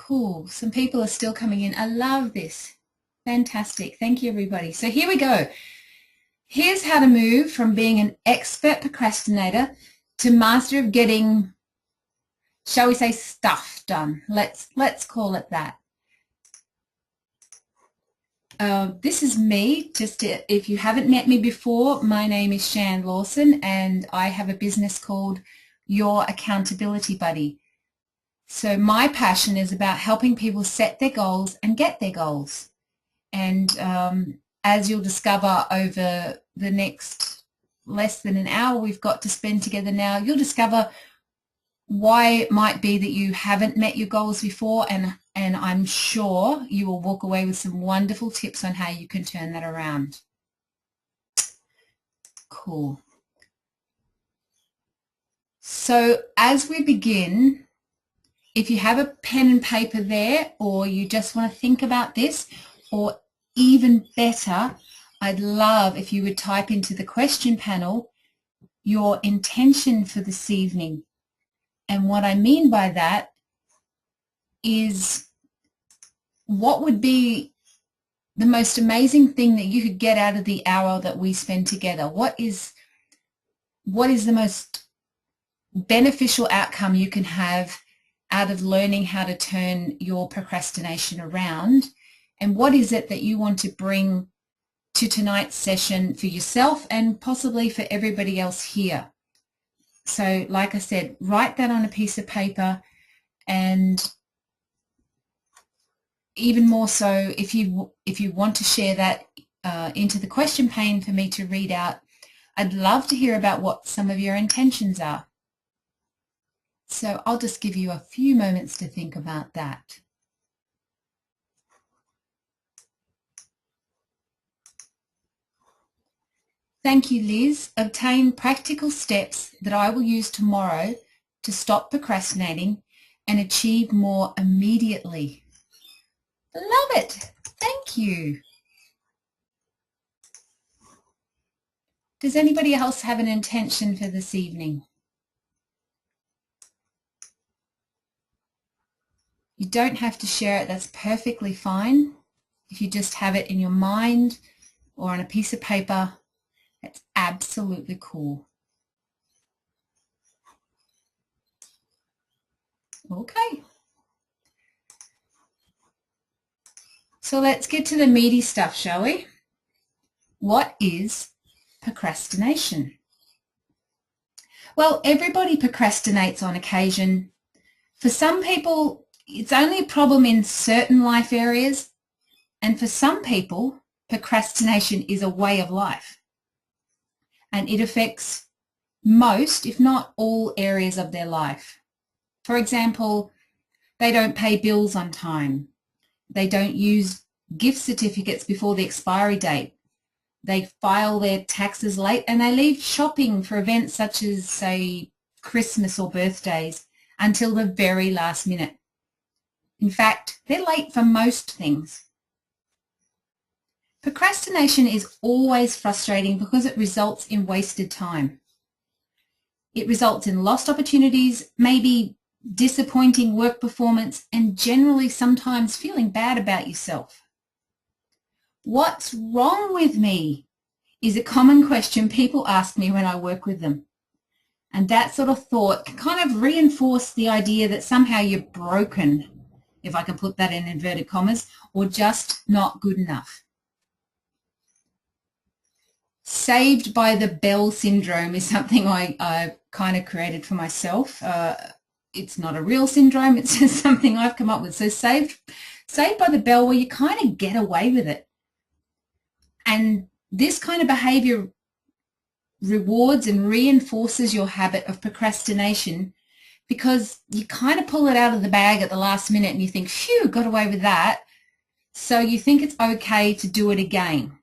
Cool. Some people are still coming in. I love this. Fantastic. Thank you, everybody. So here we go. Here's how to move from being an expert procrastinator to master of getting, shall we say, stuff done. Let's call it that. This is me. Just if you haven't met me before, my name is Shan Lawson, and I have a business called Your Accountability Buddy. So my passion is about helping people set their goals and get their goals. And as you'll discover over the next less than an hour we've got to spend together now, you'll discover why it might be that you haven't met your goals before, and I'm sure you will walk away with some wonderful tips on how you can turn that around. Cool. So as we begin, if you have a pen and paper there, or you just want to think about this, or even better, I'd love if you would type into the question panel your intention for this evening. And what I mean by that is, what would be the most amazing thing that you could get out of the hour that we spend together? What is the most beneficial outcome you can have out of learning how to turn your procrastination around? And what is it that you want to bring to tonight's session for yourself and possibly for everybody else here? So like I said, write that on a piece of paper, and even more so if you want to share that into the question pane for me to read out. I'd love to hear about what some of your intentions are. So I'll just give you a few moments to think about that. Thank you, Liz. Obtain practical steps that I will use tomorrow to stop procrastinating and achieve more immediately. Love it. Thank you. Does anybody else have an intention for this evening? You don't have to share it. That's perfectly fine. If you just have it in your mind or on a piece of paper, that's absolutely cool. Okay. So let's get to the meaty stuff, shall we? What is procrastination? Well, everybody procrastinates on occasion. For some people, it's only a problem in certain life areas, and for some people, procrastination is a way of life, and it affects most, if not all, areas of their life. For example, they don't pay bills on time. They don't use gift certificates before the expiry date. They file their taxes late, and they leave shopping for events such as, say, Christmas or birthdays until the very last minute. In fact, they're late for most things. Procrastination is always frustrating because it results in wasted time. It results in lost opportunities, maybe disappointing work performance, and generally sometimes feeling bad about yourself. What's wrong with me is a common question people ask me when I work with them. And that sort of thought can kind of reinforce the idea that somehow you're broken, if I can put that in inverted commas, or just not good enough. Saved by the bell syndrome is something I kind of created for myself. It's not a real syndrome, it's just something I've come up with. So saved by the bell, where you kind of get away with it. And this kind of behavior rewards and reinforces your habit of procrastination, because you kind of pull it out of the bag at the last minute and you think, phew, got away with that. So you think it's okay to do it again.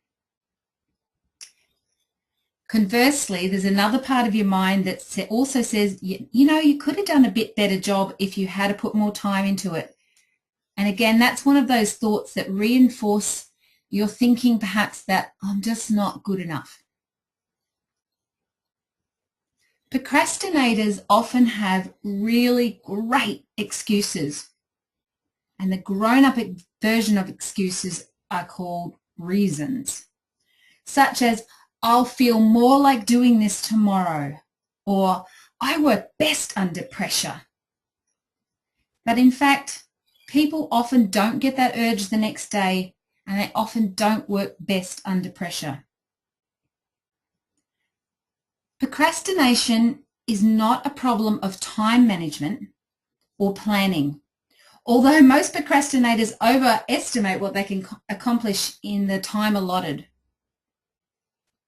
Conversely, there's another part of your mind that also says, you know, you could have done a bit better job if you had to put more time into it. And again, that's one of those thoughts that reinforce your thinking perhaps that I'm just not good enough. Procrastinators often have really great excuses. And the grown-up version of excuses are called reasons, such as, I'll feel more like doing this tomorrow, or I work best under pressure. But in fact, people often don't get that urge the next day, and they often don't work best under pressure. Procrastination is not a problem of time management or planning, although most procrastinators overestimate what they can accomplish in the time allotted.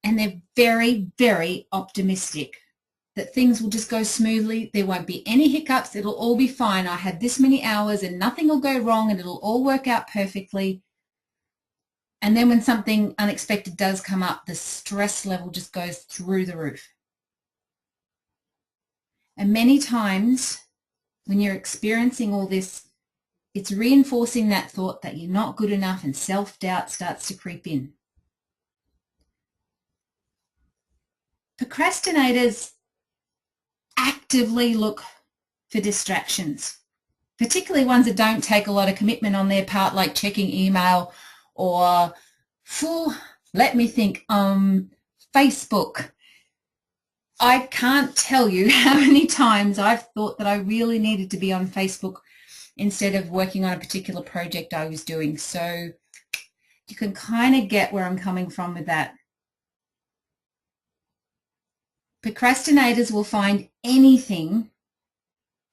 And they're very, very optimistic that things will just go smoothly. There won't be any hiccups. It'll all be fine. I had this many hours and nothing will go wrong and it'll all work out perfectly. And then when something unexpected does come up, the stress level just goes through the roof. And many times when you're experiencing all this, it's reinforcing that thought that you're not good enough, and self-doubt starts to creep in. Procrastinators actively look for distractions, particularly ones that don't take a lot of commitment on their part, like checking email or, let me think, Facebook. I can't tell you how many times I've thought that I really needed to be on Facebook instead of working on a particular project I was doing. So you can kind of get where I'm coming from with that. Procrastinators will find anything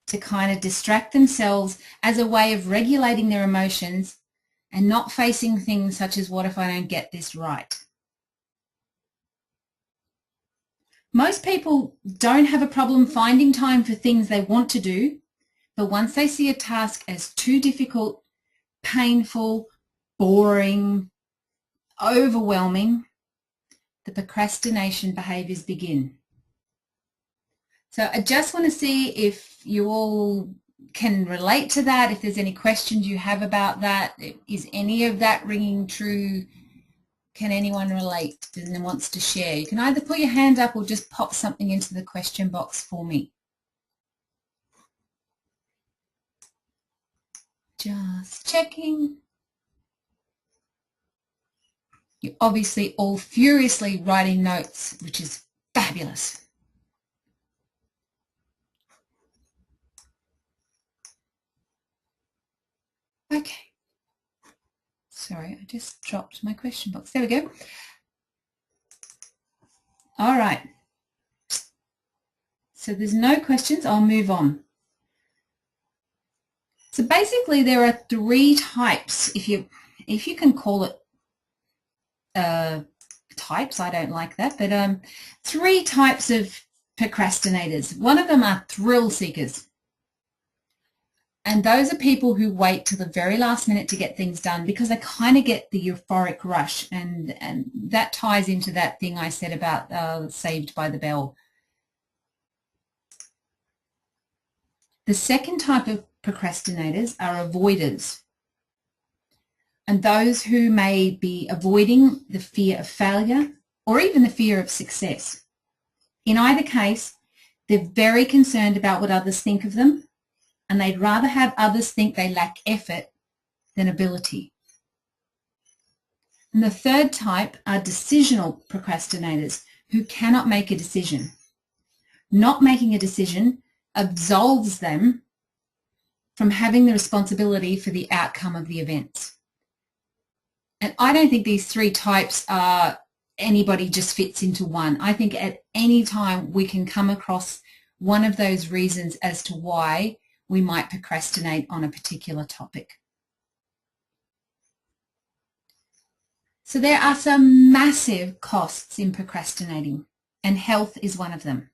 to kind of distract themselves as a way of regulating their emotions and not facing things such as, what if I don't get this right? Most people don't have a problem finding time for things they want to do, but once they see a task as too difficult, painful, boring, overwhelming, the procrastination behaviours begin. So I just want to see if you all can relate to that, if there's any questions you have about that. Is any of that ringing true? Can anyone relate and wants to share? You can either put your hand up or just pop something into the question box for me. Just checking. You're obviously all furiously writing notes, which is fabulous. Okay. Sorry, I just dropped my question box. There we go. All right. So there's no questions. I'll move on. So basically there are three types, if you can call it types. I don't like that, but three types of procrastinators. One of them are thrill seekers. And those are people who wait till the very last minute to get things done because they kind of get the euphoric rush, and that ties into that thing I said about Saved by the Bell. The second type of procrastinators are avoiders, and those who may be avoiding the fear of failure or even the fear of success. In either case, they're very concerned about what others think of them, and they'd rather have others think they lack effort than ability. And the third type are decisional procrastinators who cannot make a decision. Not making a decision absolves them from having the responsibility for the outcome of the events. And I don't think these three types are anybody just fits into one. I think at any time we can come across one of those reasons as to why we might procrastinate on a particular topic. So there are some massive costs in procrastinating, and health is one of them.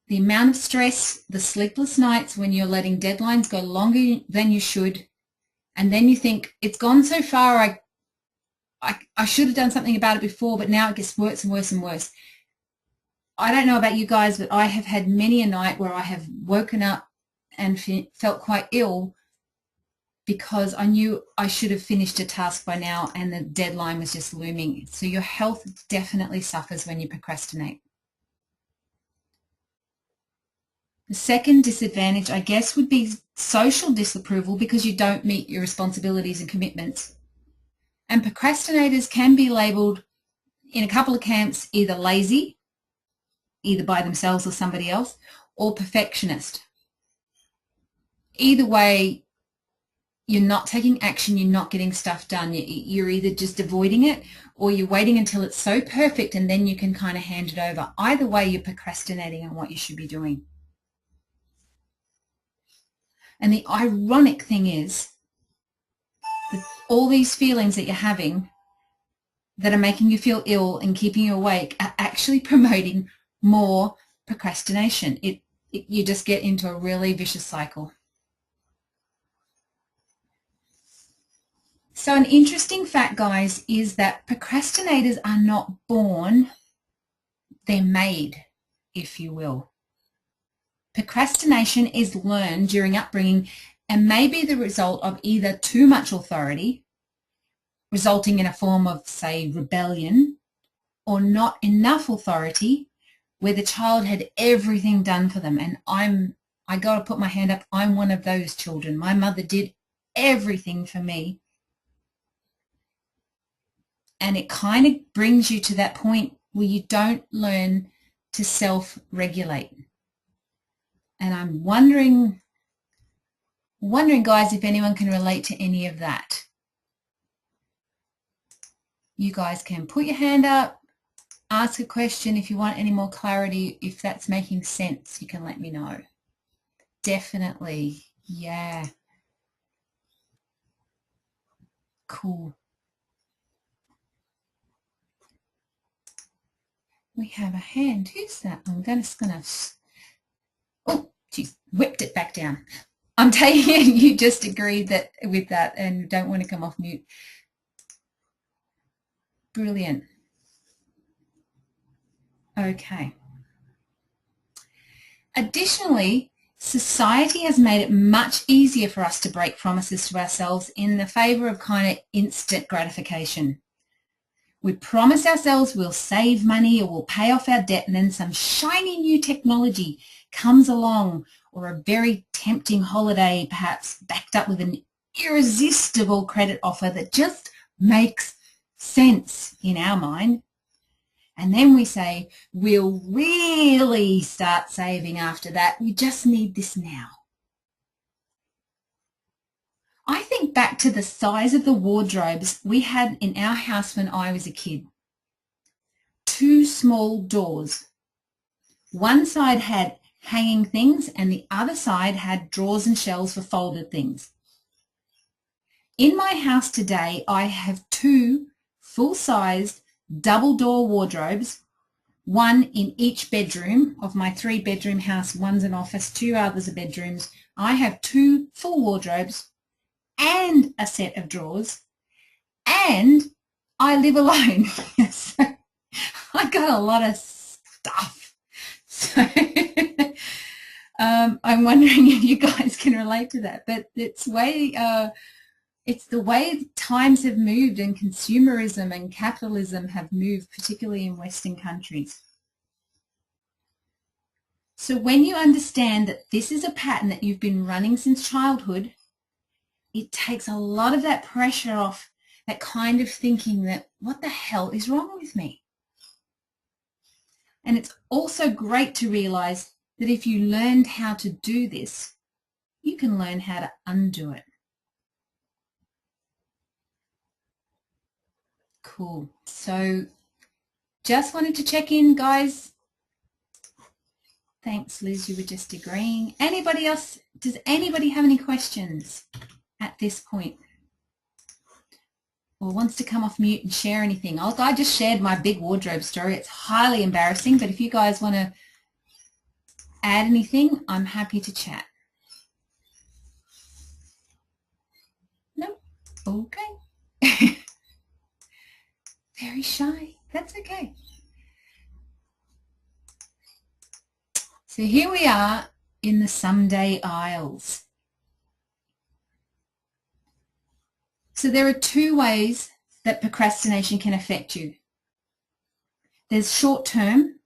The amount of stress, the sleepless nights when you're letting deadlines go longer than you should, and then you think, it's gone so far, I should have done something about it before, but now it gets worse and worse and worse. I don't know about you guys, but I have had many a night where I have woken up and felt quite ill because I knew I should have finished a task by now and the deadline was just looming. So your health definitely suffers when you procrastinate. The second disadvantage, I guess, would be social disapproval because you don't meet your responsibilities and commitments. And procrastinators can be labelled in a couple of camps, either lazy, either by themselves or somebody else, or perfectionist. Either way, you're not taking action, you're not getting stuff done. You're either just avoiding it or you're waiting until it's so perfect and then you can kind of hand it over. Either way, you're procrastinating on what you should be doing. And the ironic thing is that all these feelings that you're having that are making you feel ill and keeping you awake are actually promoting more procrastination. You just get into a really vicious cycle. So an interesting fact, guys, is that procrastinators are not born, they're made, if you will. Procrastination is learned during upbringing and may be the result of either too much authority, resulting in a form of, say, rebellion, or not enough authority, where the child had everything done for them. And I got to put my hand up, I'm one of those children. My mother did everything for me. And it kind of brings you to that point where you don't learn to self-regulate. And I'm wondering, guys, if anyone can relate to any of that. You guys can put your hand up, ask a question. If you want any more clarity, if that's making sense, you can let me know. Definitely. Yeah. Cool. We have a hand. Who's that? I'm just going to... Oh, geez, whipped it back down. I'm taking it you just agreed with that and don't want to come off mute. Brilliant. Okay. Additionally, society has made it much easier for us to break promises to ourselves in the favour of kind of instant gratification. We promise ourselves we'll save money or we'll pay off our debt, and then some shiny new technology comes along, or a very tempting holiday, perhaps backed up with an irresistible credit offer that just makes sense in our mind. And then we say, we'll really start saving after that. We just need this now. I think back to the size of the wardrobes we had in our house when I was a kid. 2 small doors. One side had hanging things and the other side had drawers and shelves for folded things. In my house today, I have 2 full-sized double-door wardrobes, one in each bedroom of my 3-bedroom house. One's an office, 2 others are bedrooms. I have 2 full wardrobes and a set of drawers, and I live alone. So I got a lot of stuff. So I'm wondering if you guys can relate to that, but it's the way times have moved, and consumerism and capitalism have moved, particularly in Western countries. So when you understand that this is a pattern that you've been running since childhood, it takes a lot of that pressure off, that kind of thinking that, what the hell is wrong with me? And it's also great to realize that if you learned how to do this, you can learn how to undo it. Cool. So just wanted to check in, guys. Thanks, Liz, you were just agreeing. Anybody else? Does anybody have any questions at this point? Or wants to come off mute and share anything? I just shared my big wardrobe story. It's highly embarrassing, but if you guys want to add anything, I'm happy to chat. No? Okay. Very shy. That's okay. So here we are in the someday aisles. So there are 2 ways that procrastination can affect you. There's short term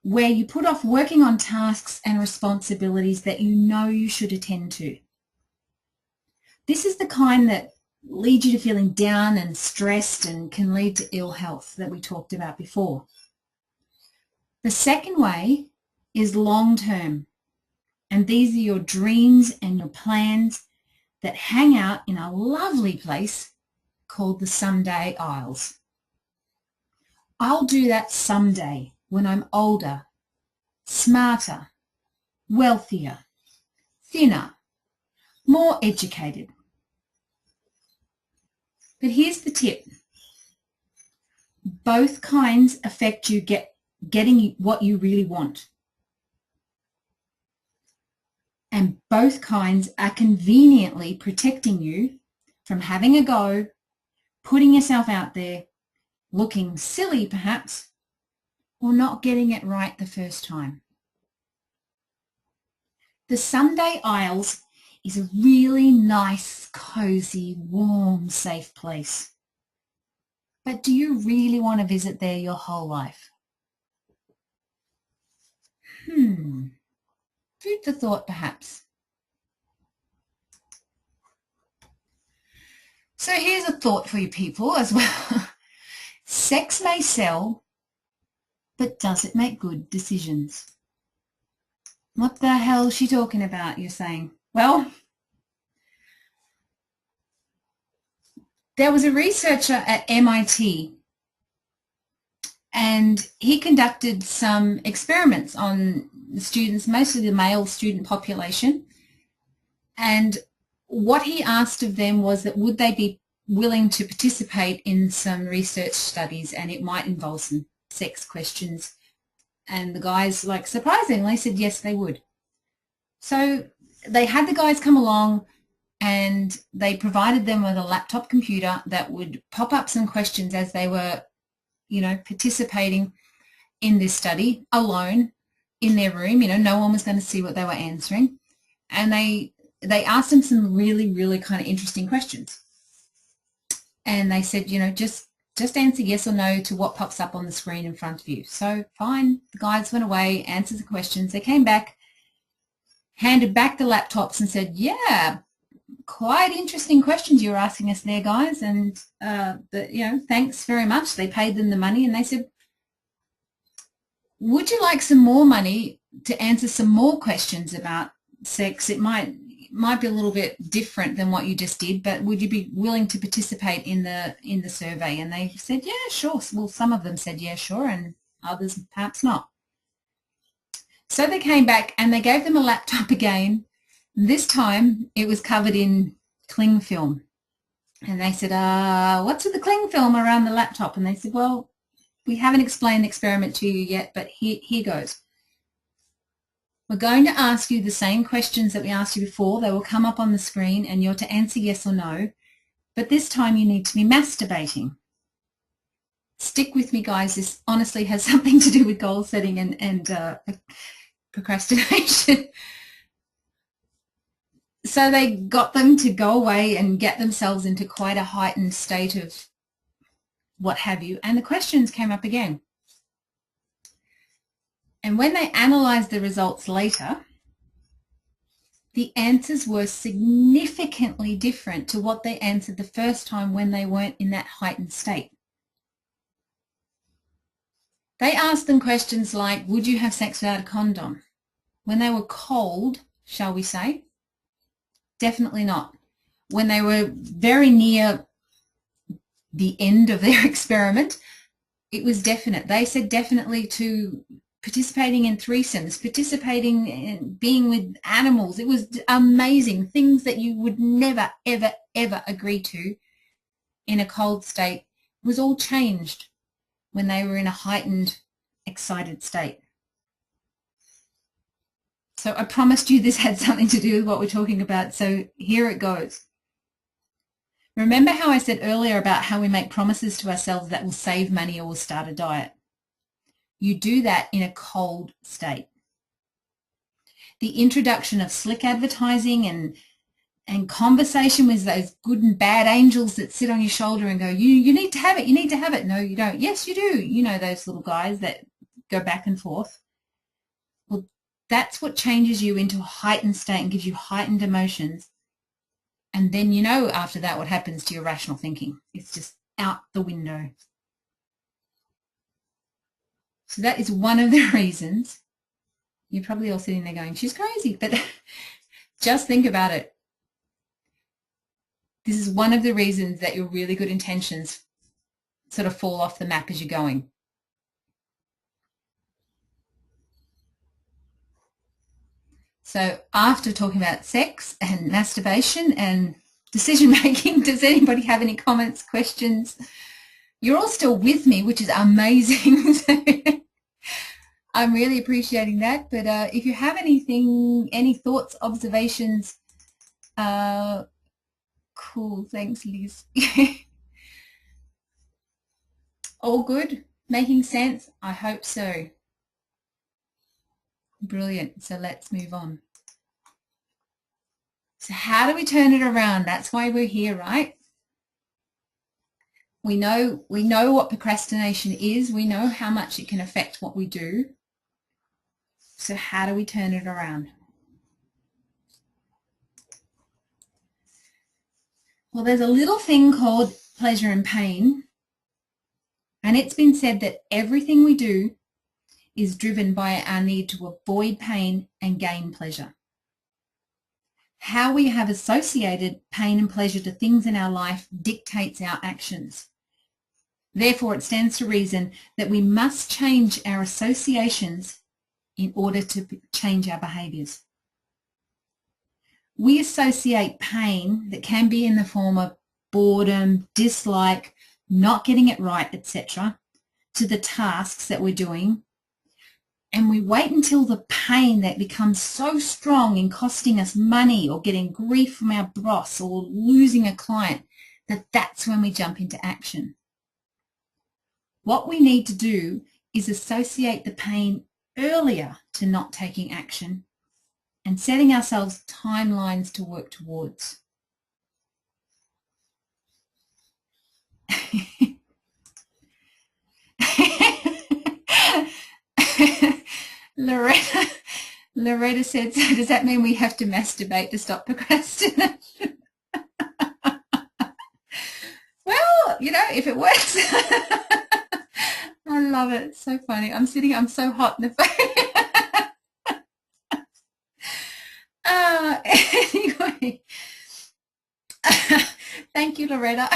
where you put off working on tasks and responsibilities that you know you should attend to. This is the kind that leads you to feeling down and stressed and can lead to ill health that we talked about before. The second way is long-term, and these are your dreams and your plans that hang out in a lovely place called the someday aisles. I'll do that someday when I'm older, smarter, wealthier, thinner, more educated. But here's the tip. Both kinds affect you getting what you really want. And both kinds are conveniently protecting you from having a go, putting yourself out there, looking silly perhaps, or not getting it right the first time. The someday aisles is a really nice, cozy, warm, safe place. But do you really want to visit there your whole life? Food for thought perhaps. So here's a thought for you people as well. Sex may sell, but does it make good decisions? What the hell is she talking about, you're saying? Well, there was a researcher at MIT and he conducted some experiments on the students, mostly the male student population, and what he asked of them was that would they be willing to participate in some research studies, and it might involve some sex questions, and the guys, like, surprisingly said yes they would. So they had the guys come along and they provided them with a laptop computer that would pop up some questions as they were, participating in this study alone in their room. No one was going to see what they were answering, and they asked them some really, really kind of interesting questions. And they said, just answer yes or no to what pops up on the screen in front of you. So fine, the guys went away, answered the questions. They came back, handed back the laptops and said, yeah, quite interesting questions you were asking us there, guys. And, thanks very much. They paid them the money and they said, would you like some more money to answer some more questions about sex? It might be a little bit different than what you just did, but would you be willing to participate in the survey? And they said, yeah, sure. Well, some of them said, yeah, sure, and others perhaps not. So they came back and they gave them a laptop again. This time it was covered in cling film. And they said, what's with the cling film around the laptop? And they said, well, we haven't explained the experiment to you yet, but here goes. We're going to ask you the same questions that we asked you before. They will come up on the screen and you're to answer yes or no, but this time you need to be masturbating. Stick with me, guys. This honestly has something to do with goal setting and procrastination. So they got them to go away and get themselves into quite a heightened state of what have you, and the questions came up again. And when they analysed the results later, the answers were significantly different to what they answered the first time when they weren't in that heightened state. They asked them questions like, would you have sex without a condom? When they were cold, shall we say? Definitely not. When they were very near the end of their experiment, it was definite. They said definitely to participating in threesomes, participating in being with animals. It was amazing. Things that you would never, ever, ever agree to in a cold state was all changed when they were in a heightened, excited state. So I promised you this had something to do with what we're talking about, so here it goes. Remember how I said earlier about how we make promises to ourselves that will save money or will start a diet? You do that in a cold state. The introduction of slick advertising and conversation with those good and bad angels that sit on your shoulder and go, you need to have it, you need to have it. No, you don't. Yes, you do. You know those little guys that go back and forth. That's what changes you into a heightened state and gives you heightened emotions. And then you know after that what happens to your rational thinking. It's just out the window. So that is one of the reasons. You're probably all sitting there going, she's crazy, but just think about it. This is one of the reasons that your really good intentions sort of fall off the map as you're going. So after talking about sex and masturbation and decision making, does anybody have any comments, questions? You're all still with me, which is amazing. I'm really appreciating that. But if you have anything, any thoughts, observations, cool. Thanks, Liz. All good? Making sense? I hope so. Brilliant. So let's move on. So how do we turn it around? That's why we're here, right? We know what procrastination is. We know how much it can affect what we do. So how do we turn it around? Well, there's a little thing called pleasure and pain. And it's been said that everything we do is driven by our need to avoid pain and gain pleasure. How we have associated pain and pleasure to things in our life dictates our actions. Therefore, it stands to reason that we must change our associations in order to change our behaviours. We associate pain that can be in the form of boredom, dislike, not getting it right, etc., to the tasks that we're doing. And we wait until the pain that becomes so strong in costing us money or getting grief from our boss or losing a client that's when we jump into action. What we need to do is associate the pain earlier to not taking action and setting ourselves timelines to work towards. Loretta said, so does that mean we have to masturbate to stop procrastination? Well, you know, if it works. I love it. It's so funny. I'm so hot in the face. Anyway. Thank you, Loretta.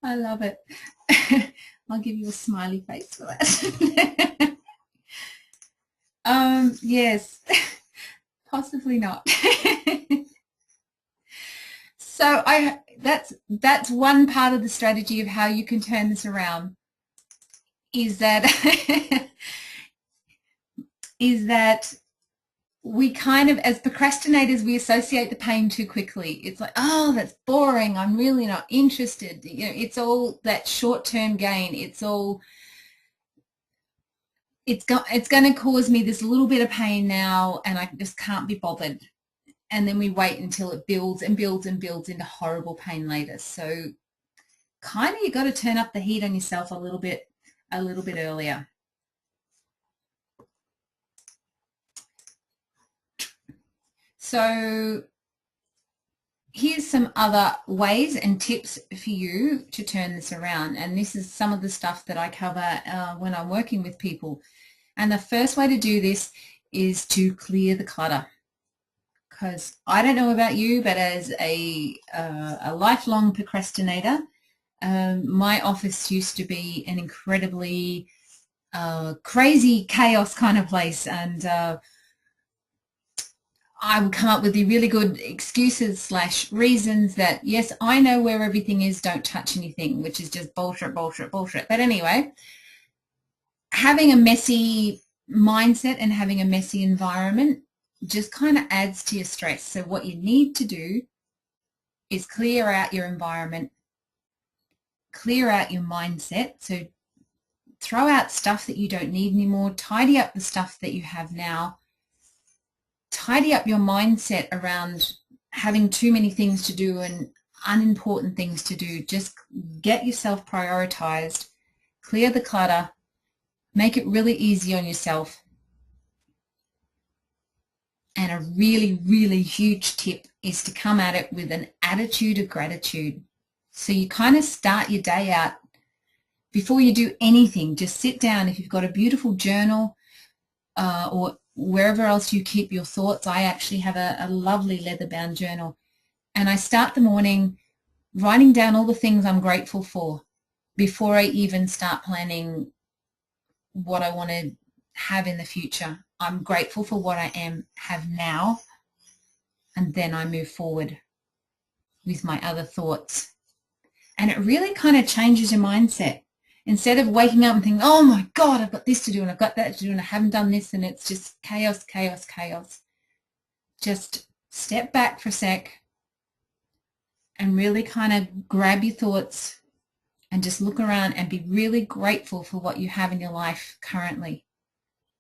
I love it. I'll give you a smiley face for that. Yes, possibly not. So that's one part of the strategy of how you can turn this around, is that we kind of, as procrastinators, we associate the pain too quickly. It's like, oh, that's boring. I'm really not interested. You know, it's all that short-term gain. It's going to cause me this little bit of pain now, and I just can't be bothered. And then we wait until it builds and builds and builds into horrible pain later. So kind of you got to turn up the heat on yourself a little bit earlier. So here's some other ways and tips for you to turn this around. And this is some of the stuff that I cover when I'm working with people. And the first way to do this is to clear the clutter. Because I don't know about you, but as a lifelong procrastinator, my office used to be an incredibly crazy chaos kind of place, and I would come up with the really good excuses / reasons that, yes, I know where everything is, don't touch anything, which is just bullshit. But anyway, having a messy mindset and having a messy environment just kind of adds to your stress. So what you need to do is clear out your environment, clear out your mindset. So throw out stuff that you don't need anymore, tidy up the stuff that you have now, tidy up your mindset around having too many things to do and unimportant things to do. Just get yourself prioritized, clear the clutter, make it really easy on yourself, And a really, really huge tip is to come at it with an attitude of gratitude. So you kind of start your day out before you do anything. Just sit down. If you've got a beautiful journal or wherever else you keep your thoughts, I actually have a lovely leather-bound journal. And I start the morning writing down all the things I'm grateful for before I even start planning what I want to have in the future. I'm grateful for what I have now, and then I move forward with my other thoughts. And it really kind of changes your mindset. Instead of waking up and thinking, oh my God, I've got this to do and I've got that to do and I haven't done this, and it's just chaos, chaos, chaos. Just step back for a sec and really kind of grab your thoughts and just look around and be really grateful for what you have in your life currently.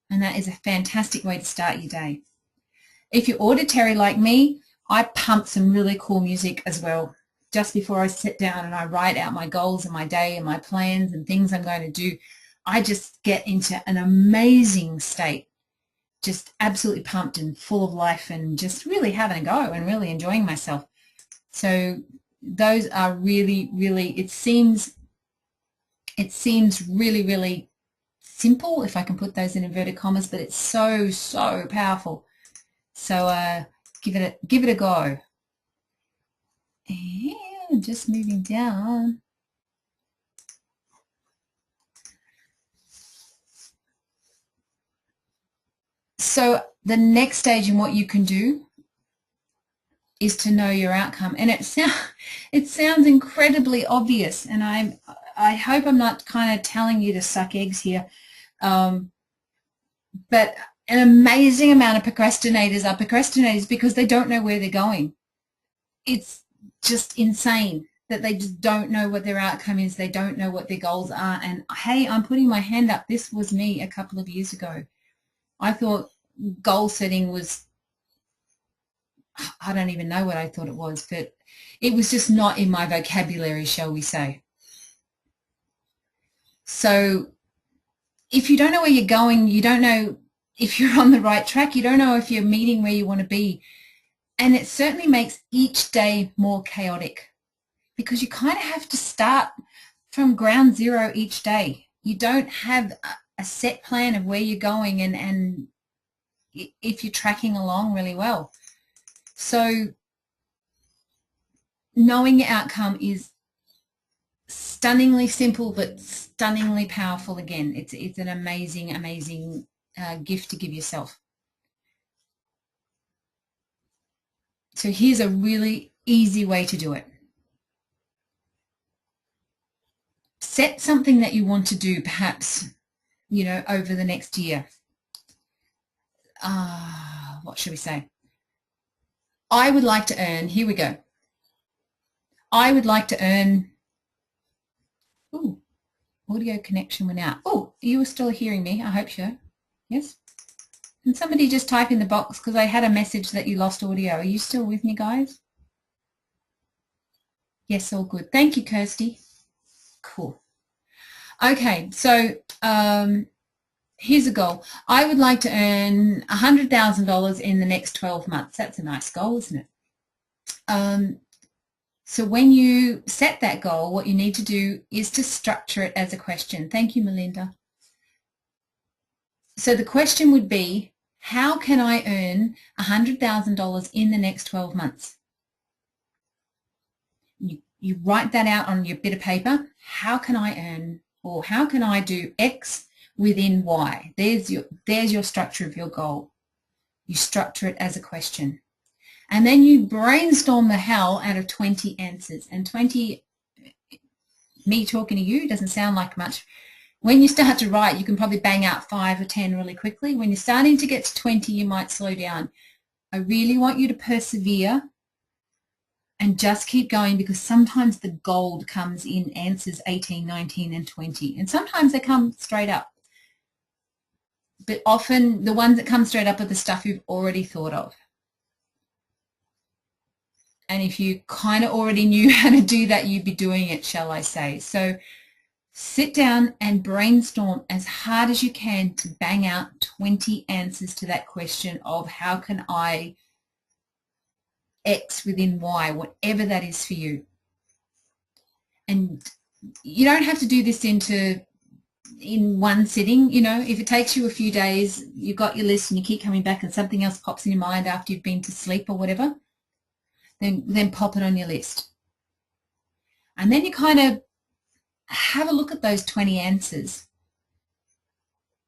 And that is a fantastic way to start your day. If you're auditory like me, I pump some really cool music as well. Just before I sit down and I write out my goals and my day and my plans and things I'm going to do, I just get into an amazing state, just absolutely pumped and full of life and just really having a go and really enjoying myself. So those are really, really, it seems really, really simple, if I can put those in inverted commas, but it's so, so powerful. So give it a go. And just moving down. So the next stage in what you can do is to know your outcome. And it sounds incredibly obvious, and I hope I'm not kind of telling you to suck eggs here. But an amazing amount of procrastinators are procrastinators because they don't know where they're going. It's just insane that they just don't know what their outcome is. They don't know what their goals are. And hey, I'm putting my hand up. This was me a couple of years ago. I thought goal setting was, I don't even know what I thought it was, but it was just not in my vocabulary, shall we say. So if you don't know where you're going, you don't know if you're on the right track, you don't know if you're meeting where you want to be. And it certainly makes each day more chaotic because you kind of have to start from ground zero each day. You don't have a set plan of where you're going and if you're tracking along really well. So knowing your outcome is stunningly simple but stunningly powerful. Again, it's an amazing, amazing gift to give yourself. So here's a really easy way to do it. Set something that you want to do, perhaps, over the next year. What should we say? I would like to earn, here we go. I would like to earn, audio connection went out. You were still hearing me, I hope so. Yes? Can somebody just type in the box because I had a message that you lost audio. Are you still with me, guys? Yes, all good. Thank you, Kirsty. Cool. Okay, so here's a goal. I would like to earn $100,000 in the next 12 months. That's a nice goal, isn't it? So when you set that goal, what you need to do is to structure it as a question. Thank you, Melinda. So the question would be, how can I earn $100,000 in the next 12 months? You write that out on your bit of paper. How can I earn, or how can I do X within Y? There's your structure of your goal. You structure it as a question. And then you brainstorm the hell out of 20 answers. And 20, me talking to you, doesn't sound like much. When you start to write, you can probably bang out 5 or 10 really quickly. When you're starting to get to 20, you might slow down. I really want you to persevere and just keep going, because sometimes the gold comes in answers 18, 19, and 20. And sometimes they come straight up. But often the ones that come straight up are the stuff you've already thought of. And if you kind of already knew how to do that, you'd be doing it, shall I say. So Sit down and brainstorm as hard as you can to bang out 20 answers to that question of how can I X within Y, whatever that is for you. And you don't have to do this in one sitting. You know, if it takes you a few days, you've got your list and you keep coming back and something else pops in your mind after you've been to sleep or whatever, then pop it on your list. And then you kind of have a look at those 20 answers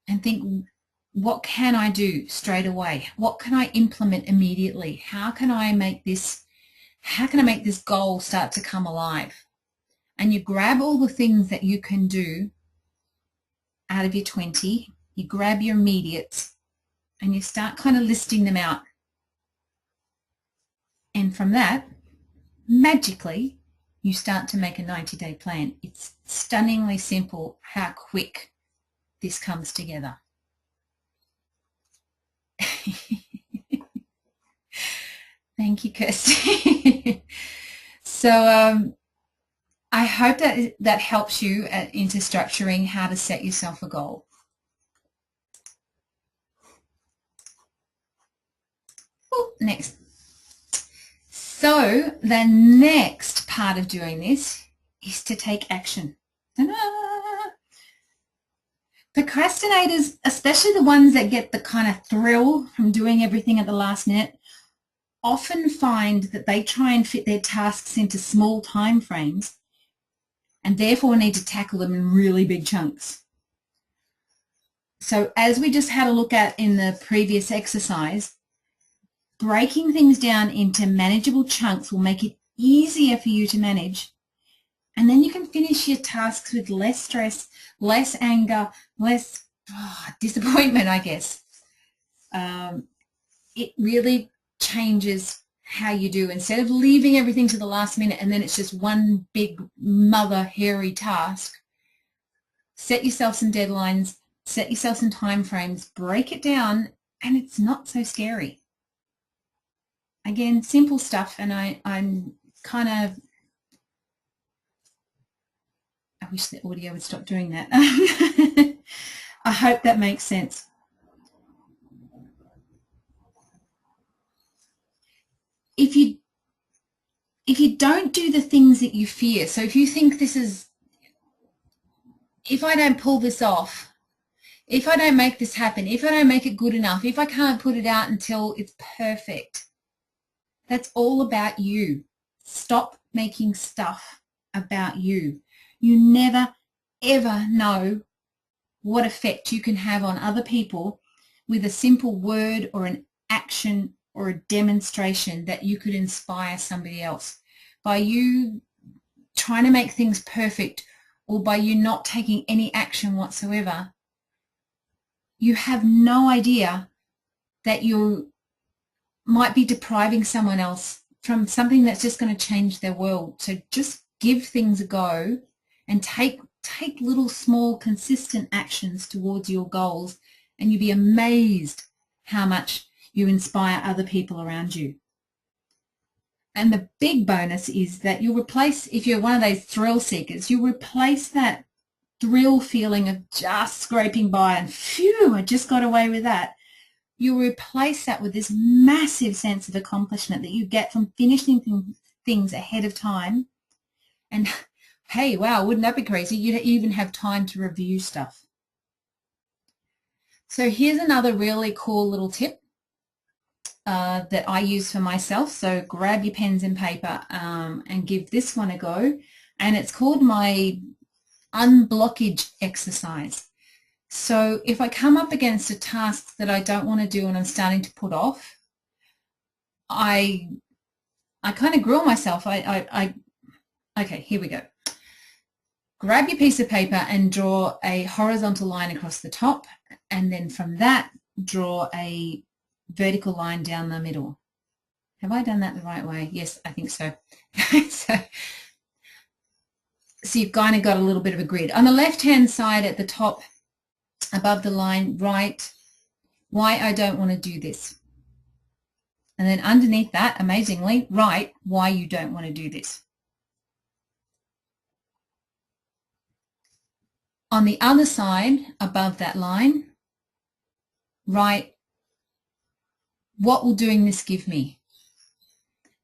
and think, what can I do straight away? What can I implement immediately? How can I make this goal start to come alive? And you grab all the things that you can do out of your 20, you grab your immediates and you start kind of listing them out. And from that, magically, you start to make a 90-day plan. It's stunningly simple how quick this comes together. Thank you, Kirsty. So I hope that helps you into structuring how to set yourself a goal. Ooh, next. So the next part of doing this is to take action. Ta-da! Procrastinators, especially the ones that get the kind of thrill from doing everything at the last minute, often find that they try and fit their tasks into small time frames and therefore need to tackle them in really big chunks. So as we just had a look at in the previous exercise, breaking things down into manageable chunks will make it easier for you to manage, and then you can finish your tasks with less stress, less anger, less disappointment, I guess. It really changes how you do. Instead of leaving everything to the last minute and then it's just one big mother hairy task, set yourself some deadlines, set yourself some time frames, break it down, and it's not so scary. Again, simple stuff, and I'm kind of, I wish the audio would stop doing that. I hope that makes sense. If you don't do the things that you fear, so if you think this is, if I don't pull this off, if I don't make this happen, if I don't make it good enough, if I can't put it out until it's perfect, that's all about you. Stop making stuff about you. You never, ever know what effect you can have on other people with a simple word or an action or a demonstration that you could inspire somebody else. By you trying to make things perfect or by you not taking any action whatsoever, you have no idea that you might be depriving someone else from something that's just going to change their world. So just give things a go and take little small consistent actions towards your goals, and you'll be amazed how much you inspire other people around you. And the big bonus is that you'll replace, if you're one of those thrill seekers, you'll replace that thrill feeling of just scraping by and phew, I just got away with that. You replace that with this massive sense of accomplishment that you get from finishing things ahead of time. And hey, wow, wouldn't that be crazy? You'd even have time to review stuff. So here's another really cool little tip that I use for myself. So grab your pens and paper and give this one a go. And it's called my unblockage exercise. So if I come up against a task that I don't want to do and I'm starting to put off, I kind of grill myself. Okay, here we go. Grab your piece of paper and draw a horizontal line across the top, and then from that draw a vertical line down the middle. Have I done that the right way? Yes, I think so. So you've kind of got a little bit of a grid. On the left-hand side at the top, above the line, write why I don't want to do this. And then underneath that, amazingly, write why you don't want to do this. On the other side, above that line, write, what will doing this give me?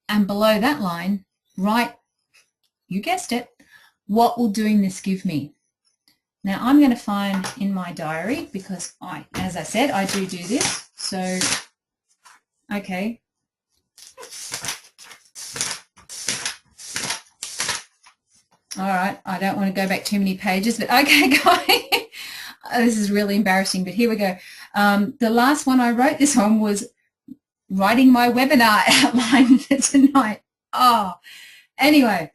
And below that line, write, you guessed it, what will doing this give me? Now I'm going to find in my diary, because as I said, I do this. So, okay. All right, I don't want to go back too many pages, but okay, guys. This is really embarrassing, but here we go. The last one I wrote this on was writing my webinar outline for tonight. Oh, anyway.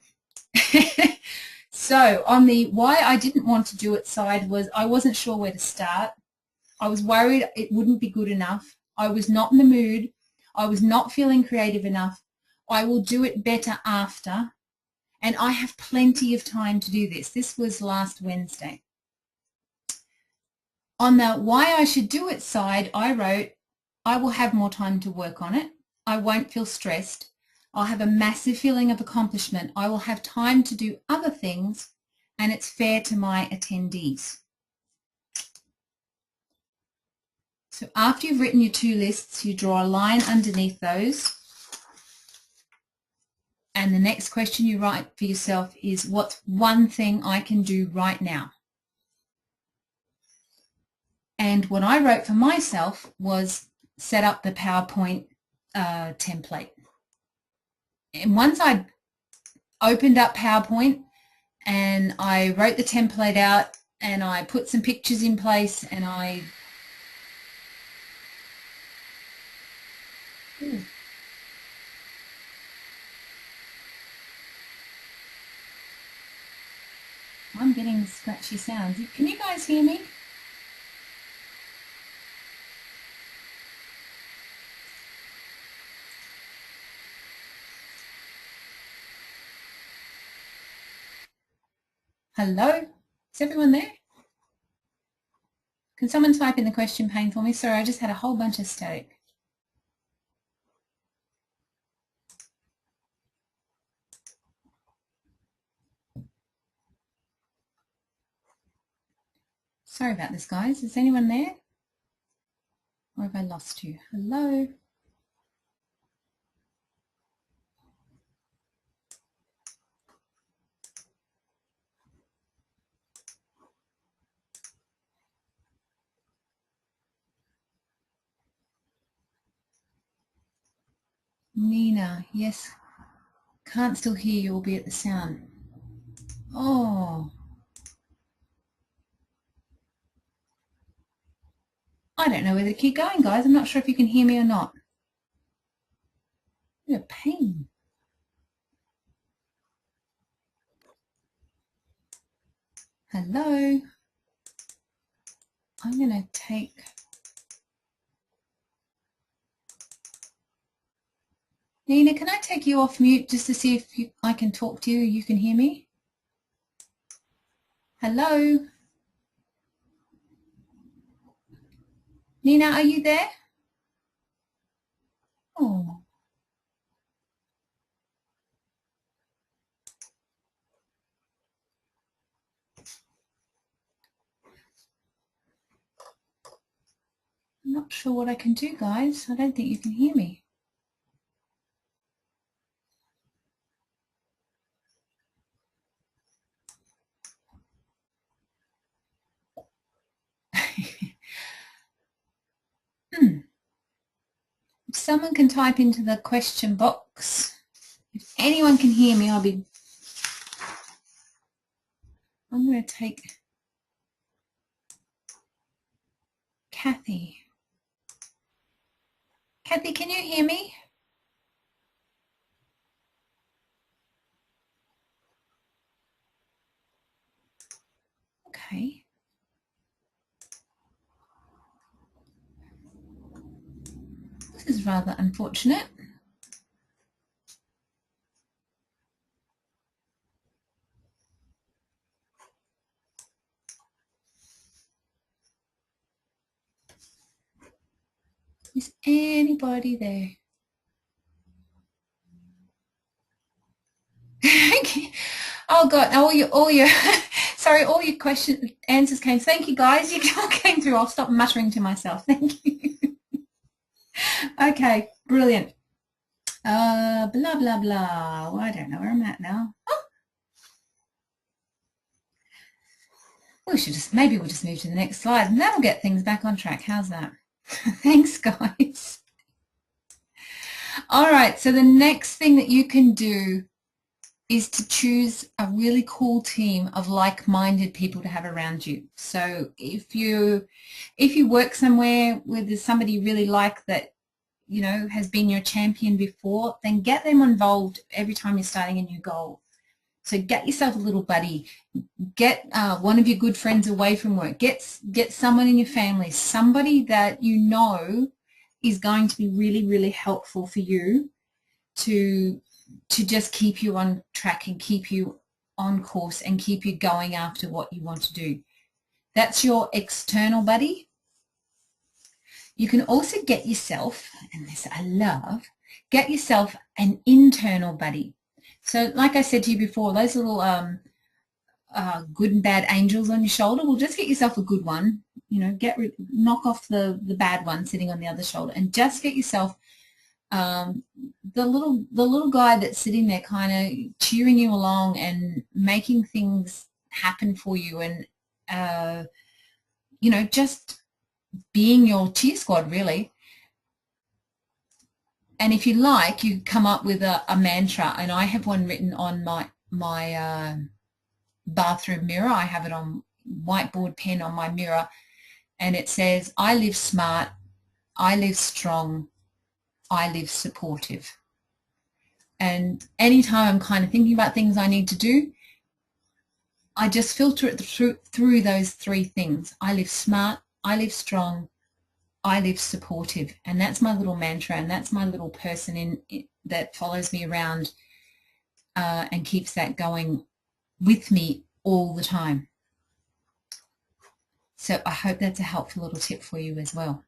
So on the why I didn't want to do it side was I wasn't sure where to start. I was worried it wouldn't be good enough. I was not in the mood. I was not feeling creative enough. I will do it better after. And I have plenty of time to do this. This was last Wednesday. On the why I should do it side, I wrote, I will have more time to work on it. I won't feel stressed. I'll have a massive feeling of accomplishment. I will have time to do other things, and it's fair to my attendees. So after you've written your two lists, you draw a line underneath those. And the next question you write for yourself is, what's one thing I can do right now? And what I wrote for myself was set up the PowerPoint template. And once I opened up PowerPoint and I wrote the template out and I put some pictures in place and I'm getting scratchy sounds. Can you guys hear me? Hello? Is everyone there? Can someone type in the question pane for me? Sorry, I just had a whole bunch of static. Sorry about this, guys. Is anyone there? Or have I lost you? Hello? Nina, yes. Can't still hear you, albeit the sound. Oh. I don't know whether to keep going, guys. I'm not sure if you can hear me or not. What a pain. Hello? I'm going to take... Nina, can I take you off mute just to see if I can talk to you? You can hear me? Hello? Nina, are you there? Oh. I'm not sure what I can do, guys. I don't think you can hear me. If someone can type into the question box, if anyone can hear me, I'm going to take Kathy. Kathy, can you hear me? Okay. This is rather unfortunate. Is anybody there? Oh God, all your sorry, all your answers came. Thank you, guys. You all came through. I'll stop muttering to myself. Thank you. Okay, brilliant. Blah, blah, blah. Well, I don't know where I'm at now. Oh. Maybe we'll just move to the next slide and that'll get things back on track. How's that? Thanks, guys. All right, so the next thing that you can do is to choose a really cool team of like-minded people to have around you. So if you work somewhere where there's somebody you really like that, you know, has been your champion before, then get them involved every time you're starting a new goal. So get yourself a little buddy, get one of your good friends away from work, get someone in your family, somebody that you know is going to be really, really helpful for you to just keep you on track and keep you on course and keep you going after what you want to do. That's your external buddy. You can also get yourself, and this I love, get yourself an internal buddy. So like I said to you before, those little good and bad angels on your shoulder, well, just get yourself a good one, you know, knock off the bad one sitting on the other shoulder and just get yourself the little guy that's sitting there kind of cheering you along and making things happen for you and, you know, just being your cheer squad, really. And if you like, you come up with a mantra, and I have one written on my bathroom mirror. I have it on whiteboard pen on my mirror, and it says, I live smart, I live strong, I live supportive. And anytime I'm kind of thinking about things I need to do, I just filter it through those three things. I live smart, I live strong, I live supportive. And that's my little mantra, and that's my little person that follows me around and keeps that going with me all the time. So I hope that's a helpful little tip for you as well.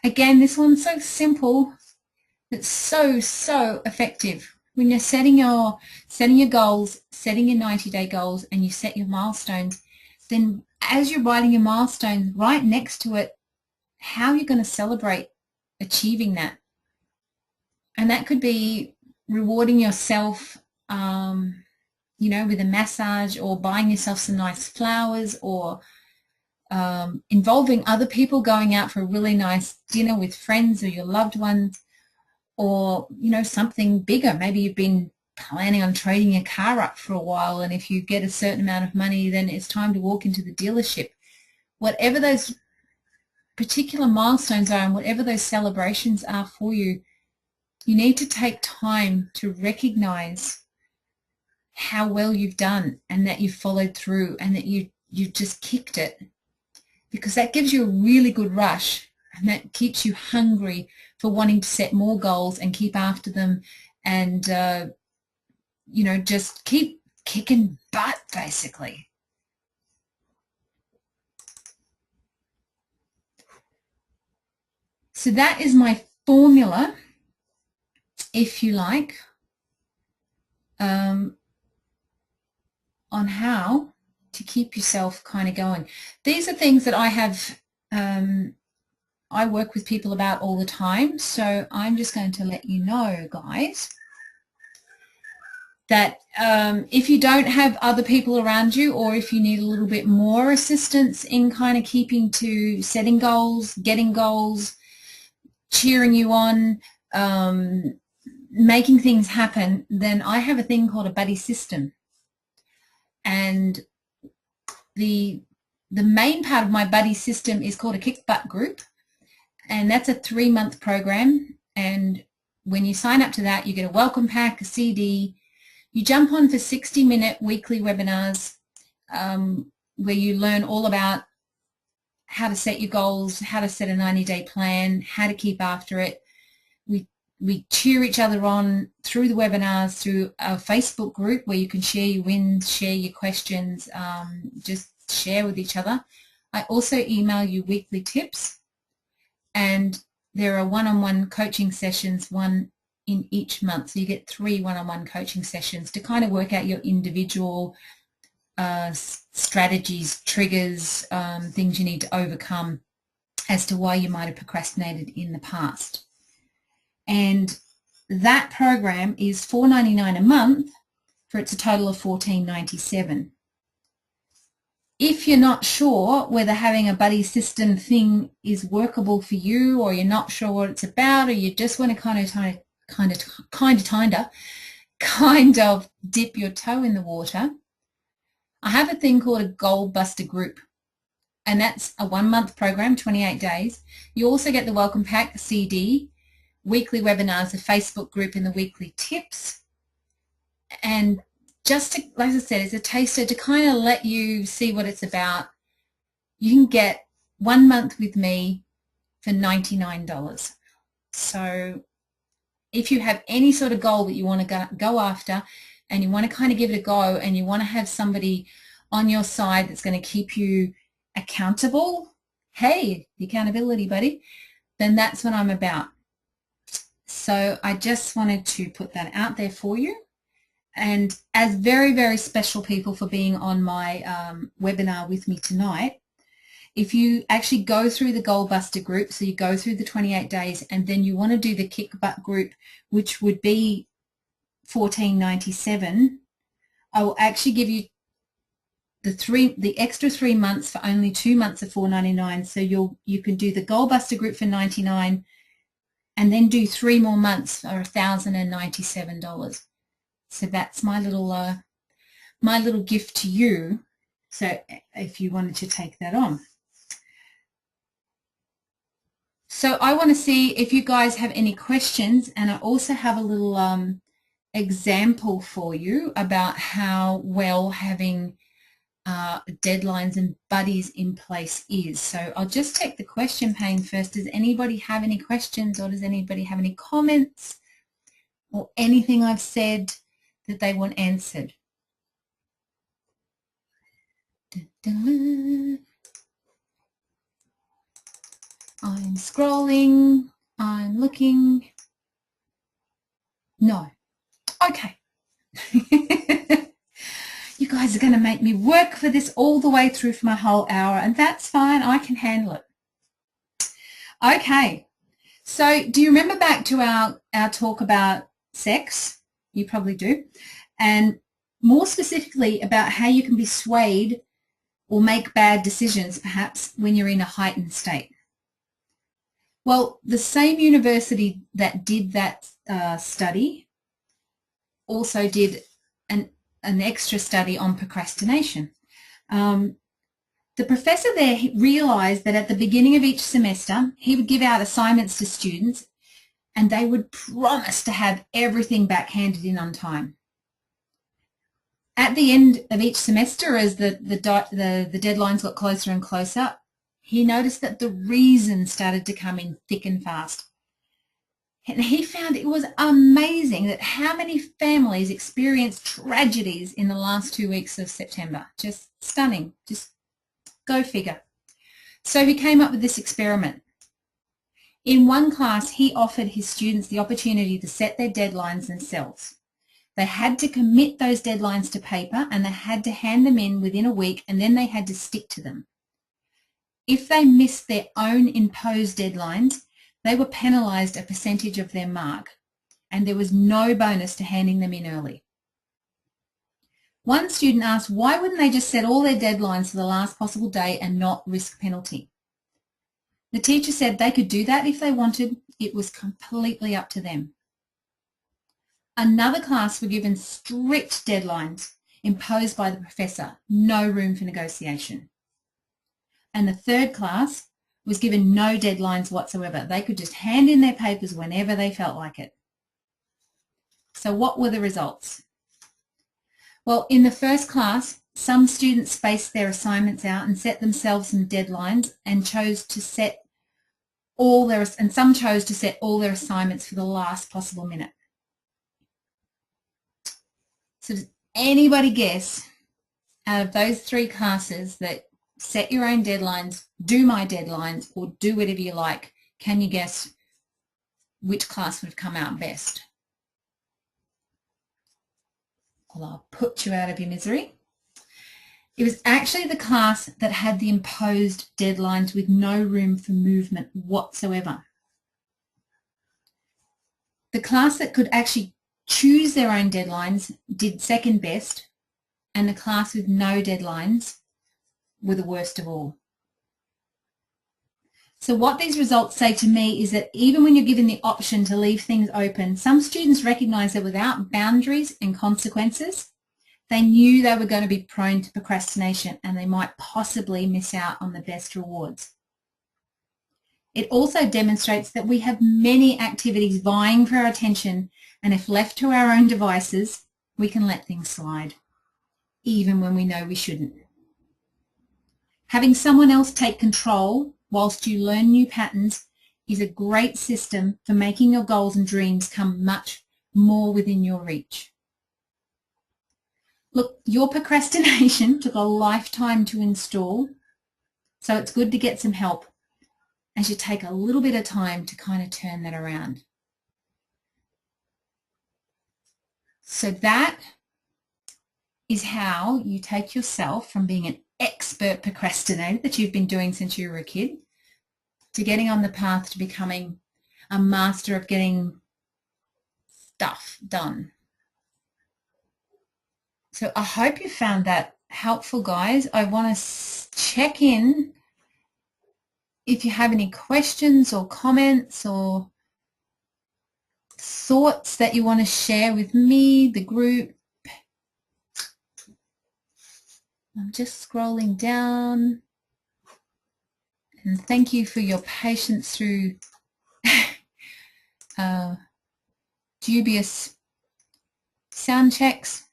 Again, this one's so simple. It's so effective. When you're setting your goals, setting your 90-day goals, and you set your milestones, then as you're writing your milestones, right next to it, how you're going to celebrate achieving that. And that could be rewarding yourself, you know, with a massage, or buying yourself some nice flowers, or involving other people, going out for a really nice dinner with friends or your loved ones, or, you know, something bigger. Maybe you've been planning on trading your car up for a while, and if you get a certain amount of money, then it's time to walk into the dealership. Whatever those particular milestones are and whatever those celebrations are for you, you need to take time to recognize how well you've done and that you've followed through and that you've just kicked it, because that gives you a really good rush, and that keeps you hungry for wanting to set more goals and keep after them, and you know, just keep kicking butt, basically. So that is my formula, if you like, on how to keep yourself kind of going. These are things that I have I work with people about all the time, so I'm just going to let you know, guys, that if you don't have other people around you, or if you need a little bit more assistance in kind of keeping to setting goals, getting goals, cheering you on, making things happen, then I have a thing called a buddy system. And the main part of my buddy system is called a Kick Butt group, and that's a 3-month program. And when you sign up to that, you get a welcome pack, a CD. You jump on for 60-minute weekly webinars where you learn all about how to set your goals, how to set a 90-day plan, how to keep after it. We cheer each other on through the webinars, through a Facebook group where you can share your wins, share your questions, just share with each other. I also email you weekly tips, and there are one-on-one coaching sessions, one in each month. So you get 3 one-on-one coaching sessions to kind of work out your individual strategies, triggers, things you need to overcome as to why you might have procrastinated in the past. And that program is $4.99 a month for it's a total of $14.97. If you're not sure whether having a buddy system thing is workable for you, or you're not sure what it's about, or you just want to kind of dip your toe in the water, I have a thing called a Goal Buster group, and that's a 1-month program, 28 days. You also get the Welcome Pack CD, weekly webinars, a Facebook group, and the weekly tips. And just to, like I said, it's a taster to kind of let you see what it's about. You can get 1 month with me for $99. So if you have any sort of goal that you want to go after and you want to kind of give it a go and you want to have somebody on your side that's going to keep you accountable, hey, the accountability buddy, then that's what I'm about. So I just wanted to put that out there for you. And as very, very special people for being on my webinar with me tonight, if you actually go through the Goal Buster group, so you go through the 28 days and then you want to do the Kick Butt group, which would be $14.97, I will actually give you the extra 3 months for only 2 months of $4.99. So you can do the Goal Buster group for $99 and then do 3 more months for $1,097. So that's my little gift to you. So if you wanted to take that on. So I want to see if you guys have any questions, and I also have a little example for you about how well having deadlines and buddies in place is. So I'll just take the question pane first. Does anybody have any questions, or does anybody have any comments or anything I've said that they want answered? I'm scrolling, I'm looking. No. Okay. You guys are going to make me work for this all the way through for my whole hour, and that's fine. I can handle it. Okay. So do you remember back to our talk about sex? You probably do. And more specifically about how you can be swayed or make bad decisions perhaps when you're in a heightened state. Well, the same university that did that study also did an extra study on procrastination. The professor there realized that at the beginning of each semester, he would give out assignments to students and they would promise to have everything back handed in on time. At the end of each semester, as the deadlines got closer and closer, he noticed that the reasons started to come in thick and fast. And he found it was amazing that how many families experienced tragedies in the last 2 weeks of September. Just stunning. Just go figure. So he came up with this experiment. In one class, he offered his students the opportunity to set their deadlines themselves. They had to commit those deadlines to paper and they had to hand them in within a week, and then they had to stick to them. If they missed their own imposed deadlines, they were penalised a percentage of their mark, and there was no bonus to handing them in early. One student asked, why wouldn't they just set all their deadlines for the last possible day and not risk penalty? The teacher said they could do that if they wanted. It was completely up to them. Another class were given strict deadlines imposed by the professor, no room for negotiation. And the third class was given no deadlines whatsoever. They could just hand in their papers whenever they felt like it. So what were the results? Well, in the first class, some students spaced their assignments out and set themselves some deadlines and some chose to set all their assignments for the last possible minute. So does anybody guess, out of those 3 classes that set your own deadlines, do my deadlines, or do whatever you like, can you guess which class would have come out best? Well, I'll put you out of your misery. It was actually the class that had the imposed deadlines with no room for movement whatsoever. The class that could actually choose their own deadlines did second best, and the class with no deadlines were the worst of all. So what these results say to me is that even when you're given the option to leave things open, some students recognise that without boundaries and consequences, they knew they were going to be prone to procrastination and they might possibly miss out on the best rewards. It also demonstrates that we have many activities vying for our attention, and if left to our own devices, we can let things slide, even when we know we shouldn't. Having someone else take control whilst you learn new patterns is a great system for making your goals and dreams come much more within your reach. Look, your procrastination took a lifetime to install, so it's good to get some help as you take a little bit of time to kind of turn that around. So that is how you take yourself from being an expert procrastinator that you've been doing since you were a kid to getting on the path to becoming a master of getting stuff done. So I hope you found that helpful, guys. I want to check in if you have any questions or comments or thoughts that you want to share with me, the group. I'm just scrolling down. And thank you for your patience through dubious sound checks.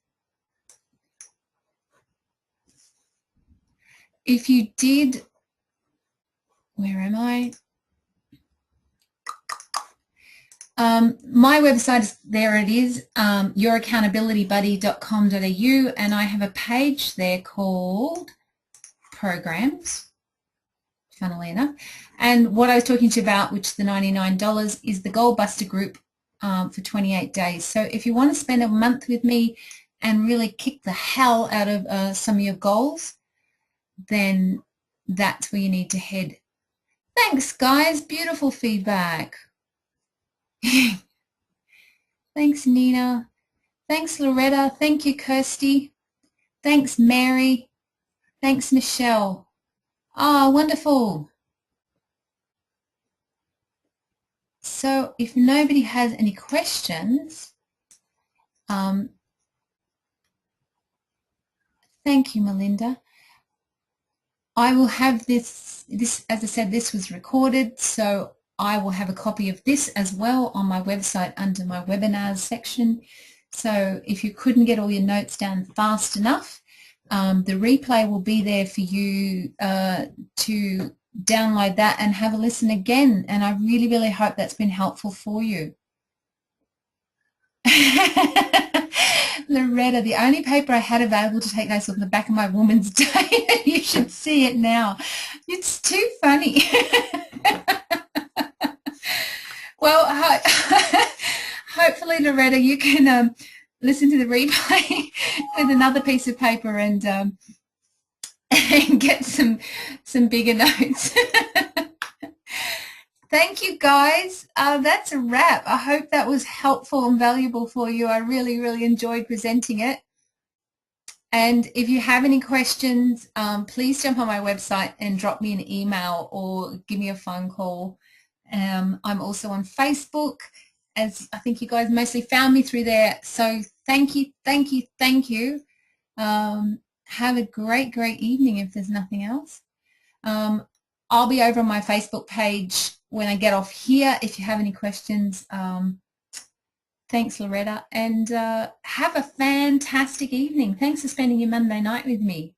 If you did, where am I? My website is, there it is, youraccountabilitybuddy.com.au, and I have a page there called Programs, funnily enough. And what I was talking to you about, which is the $99, is the Goal Buster group for 28 days. So if you want to spend a month with me and really kick the hell out of some of your goals, then that's where you need to head. Thanks, guys. Beautiful feedback. Thanks, Nina. Thanks, Loretta. Thank you, Kirsty. Thanks, Mary. Thanks, Michelle. Oh, wonderful. So if nobody has any questions, thank you, Melinda. I will have this, as I said, this was recorded, so I will have a copy of this as well on my website under my webinars section. So if you couldn't get all your notes down fast enough, the replay will be there for you to download that and have a listen again. And I really, really hope that's been helpful for you. Loretta, the only paper I had available to take notes on the back of my Woman's Day. You should see it now. It's too funny. Well, hopefully, Loretta, you can listen to the replay with another piece of paper and get some bigger notes. Thank you, guys. That's a wrap. I hope that was helpful and valuable for you. I really, really enjoyed presenting it. And if you have any questions, please jump on my website and drop me an email or give me a phone call. I'm also on Facebook, as I think you guys mostly found me through there. So thank you, thank you, thank you. Have a great, great evening if there's nothing else. I'll be over on my Facebook page when I get off here if you have any questions. Thanks, Loretta, and have a fantastic evening. Thanks for spending your Monday night with me.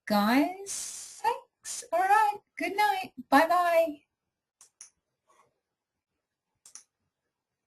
Guys, thanks. All right, good night. Bye-bye.